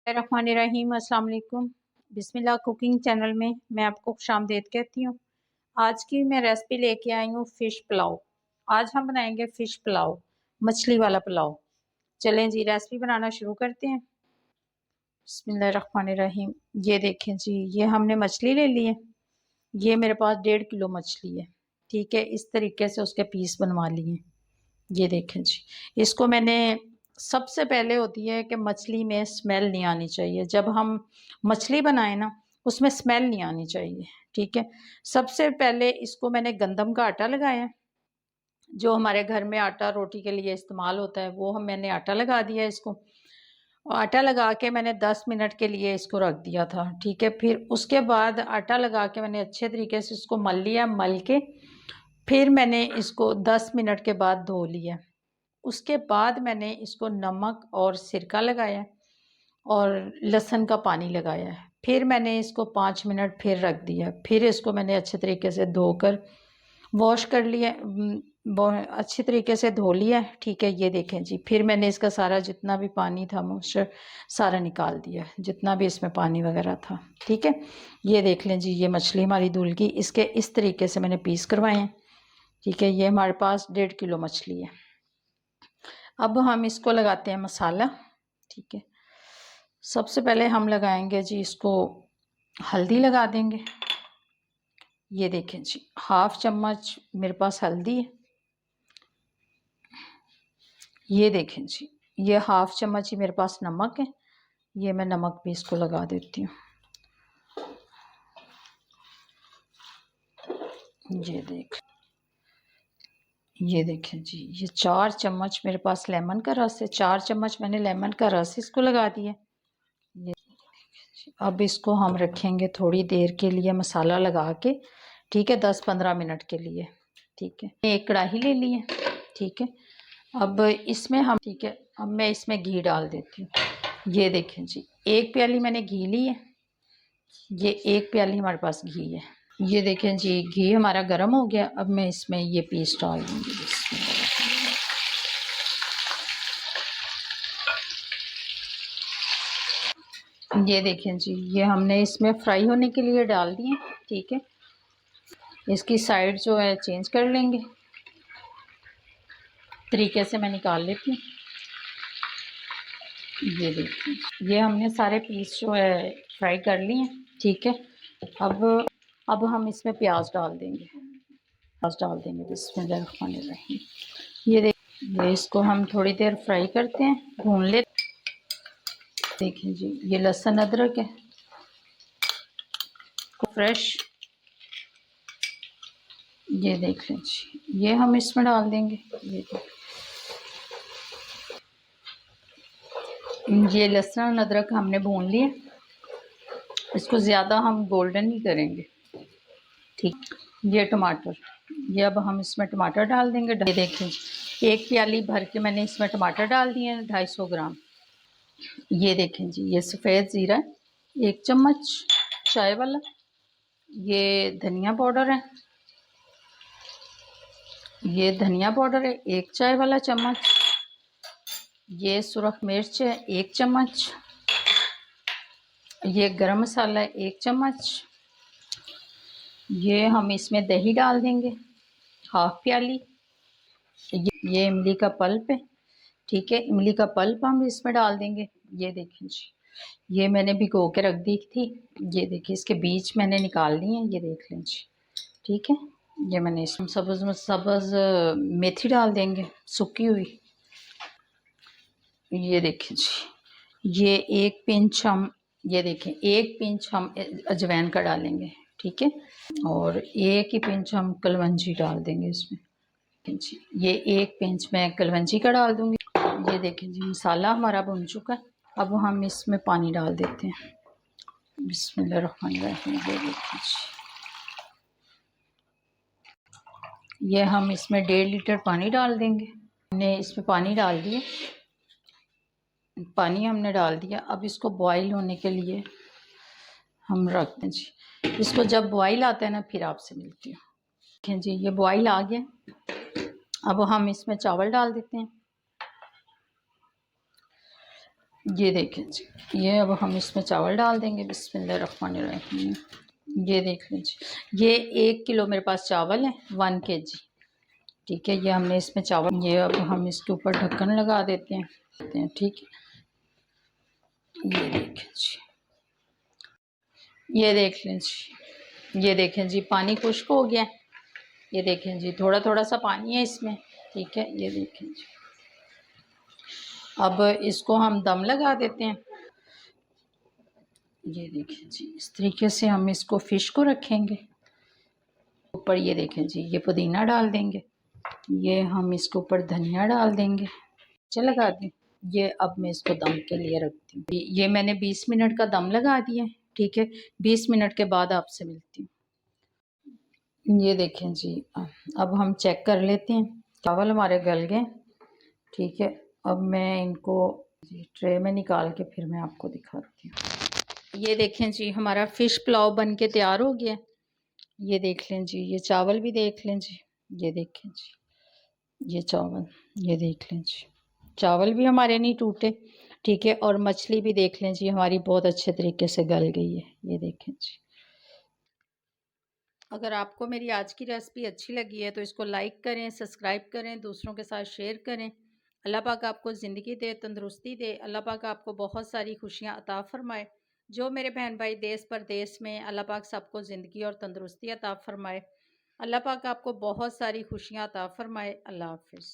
रहीम अस्सलाम वालेकुम। बिस्मिल्लाह cooking channel में मैं आपको खुशामदीद कहती हूँ। आज की मैं रेसिपी लेके आई हूँ फ़िश पुलाव। आज हम बनाएंगे फ़िश पुलाव, मछली वाला पुलाव। चलें जी रेसिपी बनाना शुरू करते हैं। बिस्मिल्लाहिर्रहमानिर्रहीम। ये देखें जी, ये हमने मछली ले ली है। ये मेरे पास 1.5 किलो मछली है। ठीक है, इस तरीके से उसके पीस बनवा लिए। ये देखें जी, इसको मैंने सबसे पहले होती है कि मछली में स्मेल नहीं आनी चाहिए। जब हम मछली बनाएं ना, उसमें स्मेल नहीं आनी चाहिए। ठीक है, सबसे पहले इसको मैंने गंदम का आटा लगाया। जो हमारे घर में आटा रोटी के लिए इस्तेमाल होता है वो मैंने आटा लगा दिया इसको। और आटा लगा के मैंने 10 मिनट के लिए इसको रख दिया था। ठीक है, फिर उसके बाद आटा लगा के मैंने अच्छे तरीके से इसको मल लिया। मल के फिर मैंने इसको 10 मिनट के बाद धो लिया। उसके बाद मैंने इसको नमक और सिरका लगाया और लहसुन का पानी लगाया है। फिर मैंने इसको 5 मिनट फिर रख दिया। फिर इसको मैंने अच्छे तरीके से धोकर वॉश कर लिया, अच्छी तरीके से धो लिया। ठीक है, ये देखें जी, फिर मैंने इसका सारा जितना भी पानी था मॉइस्चर सारा निकाल दिया, जितना भी इसमें पानी वगैरह था। ठीक है, ये देख लें जी, ये मछली हमारी धुल गई। इसके इस तरीके से मैंने पीस करवाए हैं। ठीक है, ये हमारे पास 1.5 किलो मछली है। अब हम इसको लगाते हैं मसाला। ठीक है, सबसे पहले हम लगाएंगे जी इसको हल्दी लगा देंगे। ये देखें जी, 1/2 चम्मच मेरे पास हल्दी है। ये देखें जी, ये 1/2 चम्मच ही मेरे पास नमक है। ये मैं नमक भी इसको लगा देती हूँ। ये देखें जी, ये 4 चम्मच मेरे पास लेमन का रस है। 4 चम्मच मैंने लेमन का रस इसको लगा दिया। ये अब इसको हम रखेंगे थोड़ी देर के लिए मसाला लगा के। ठीक है, 10-15 मिनट के लिए। ठीक है, एक कढ़ाई ले ली है। ठीक है, अब इसमें हम, ठीक है, अब मैं इसमें घी डाल देती हूँ। ये देखें जी, 1 प्याली मैंने घी ली है। ये 1 प्याली हमारे पास घी है। ये देखें जी, घी हमारा गर्म हो गया। अब मैं इसमें ये पीस डाल दूँगी। ये देखें जी, ये हमने इसमें फ्राई होने के लिए डाल दिए। ठीक है, इसकी साइड जो है चेंज कर लेंगे। तरीके से मैं निकाल लेती हूँ। ये देखिए, ये हमने सारे पीस जो है फ्राई कर लिए। ठीक है, अब हम इसमें प्याज डाल देंगे। बिस्मिल्लाहिर्रहमानिर्रहीम। ये इसको हम थोड़ी देर फ्राई करते हैं, भून लेते। देखें जी, ये लहसुन अदरक है फ्रेश। ये देख लें जी, ये हम इसमें डाल देंगे। ये लहसुन अदरक हमने भून लिए। इसको ज़्यादा हम गोल्डन नहीं करेंगे। ठीक, ये टमाटर, ये अब हम इसमें टमाटर डाल देंगे। ये देखें, 1 प्याली भर के मैंने इसमें टमाटर डाल दिए हैं, 250 ग्राम। ये देखें जी, ये सफ़ेद ज़ीरा 1 चम्मच चाय वाला। ये धनिया पाउडर है। ये धनिया पाउडर है 1 चाय वाला चम्मच। ये सुरख मिर्च है 1 चम्मच। ये गरम मसाला है 1 चम्मच। ये हम इसमें दही डाल देंगे 1/2 प्याली। ये इमली का पल्प है। ठीक है, इमली का पल्प हम इसमें डाल देंगे। ये देखें जी, ये मैंने भिगो के रख दी थी। ये देखिए, इसके बीज मैंने निकाल लिए हैं। ये देख लें जी। ठीक है, ये मैंने इसमें सब्ज़ मेथी डाल देंगे सूखी हुई। ये देखें जी, ये 1 पिंच हम, ये देखें 1 पिंच हम अजवाइन का डालेंगे। ठीक है, और 1 ही पिंच हम कलवंजी डाल देंगे इसमें। जी, ये 1 पिंच मैं कलवंजी का डाल दूंगी। ये देखें जी, मसाला हमारा भुन चुका है। अब हम इसमें पानी डाल देते हैं। बिस्मिल्लाहिर्रहमानिर्रहीम। ये देखें जी, ये हम इसमें 1.5 लीटर पानी डाल देंगे। हमने इसमें पानी डाल दिया। पानी हमने डाल दिया। अब इसको बॉईल होने के लिए हम रख दें जी। इसको जब बॉईल आता है ना, फिर आपसे मिलती हूँ। देखें जी, ये बॉईल आ गया। अब हम इसमें चावल डाल देते हैं। ये देखें जी, ये अब हम इसमें चावल डाल देंगे। बिस्मिल्लाहिर्रहमानिर्रहीम। ये देख लीजिए, ये 1 किलो मेरे पास चावल है, 1 केजी। ठीक है, ये हमने इसमें चावल, ये अब हम इसके ऊपर ढक्कन लगा देते हैं। ठीक है, ये देखें जी, ये देख लें जी, ये देखें जी, पानी खुश्क हो गया। ये देखें जी, थोड़ा थोड़ा सा पानी है इसमें। ठीक है, ये देखें जी, अब इसको हम दम लगा देते हैं। ये देखें जी, इस तरीके से हम इसको फ़िश को रखेंगे ऊपर। ये देखें जी, ये पुदीना डाल देंगे, ये हम इसके ऊपर धनिया डाल देंगे। चल लगा दें। ये अब मैं इसको दम के लिए रखती हूँ। ये मैंने 20 मिनट का दम लगा दिया है। ठीक है, 20 मिनट के बाद आपसे मिलती हूँ। ये देखें जी, अब हम चेक कर लेते हैं। चावल हमारे गल गए। ठीक है, अब मैं इनको ट्रे में निकाल के फिर मैं आपको दिखाती हूँ। ये देखें जी, हमारा फ़िश पुलाव बन के तैयार हो गया। ये देख लें जी, ये चावल भी देख लें जी, ये देखें जी, ये चावल, ये देख लें जी, चावल भी हमारे नहीं टूटे। ठीक है, और मछली भी देख लें जी, हमारी बहुत अच्छे तरीके से गल गई है। ये देखें जी। अगर आपको मेरी आज की रेसिपी अच्छी लगी है तो इसको लाइक करें, सब्सक्राइब करें, दूसरों के साथ शेयर करें। अल्लाह पाक आपको ज़िंदगी दे, तंदुरुस्ती दे। अल्लाह पाक आपको बहुत सारी खुशियाँ अता फ़रमाए। जो मेरे बहन भाई देश परदेश में, अल्लाह पाक सबको ज़िंदगी और तंदुरुस्ती अता फ़रमाए। अल्लाह पाक आपको बहुत सारी खुशियाँ अता फ़रमाए। अल्लाह हाफ़िज़।